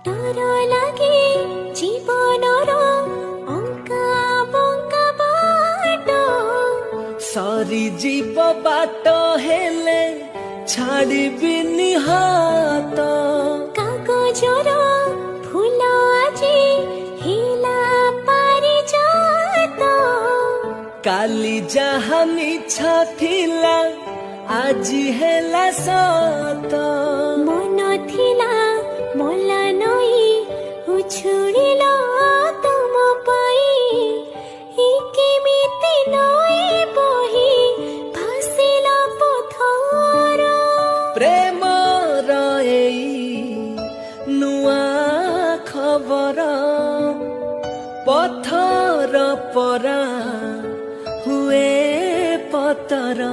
डर लागे जीवनर अंका बंका बाट सरी जीव बाट हेले छाड़बिनी हाथ कागजर फूल आजी हिला पारी जात काली जहा मिछ थिला आजी हेला सत मन थिला मला नई उछुड़िल तुम पाई केमिति नई बही भासिला पथर प्रेम रई नुआ खबर पथर परा हुए पतर